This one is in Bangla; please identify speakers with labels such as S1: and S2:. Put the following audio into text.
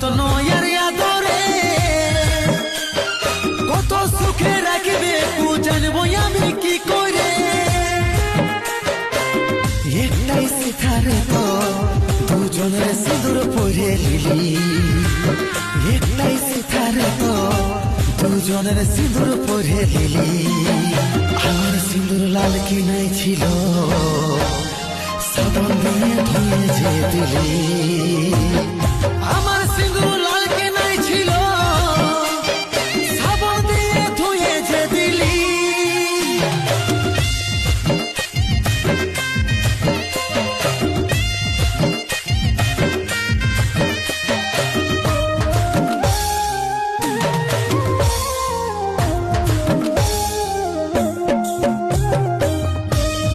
S1: যত্ন আর আদরে কত সুখে রাখবে কু জানবো আমি কি করে। একটাই সিথারে তো দুজনের সিঁদুর পরে লিলি, একটাই সিথারে তো দুজনের সিঁদুর পরে লিলি। আমার সিঁদুর লাল কি নাই ছিল সাবন দিয়ে ধুয়ে যে দিলি।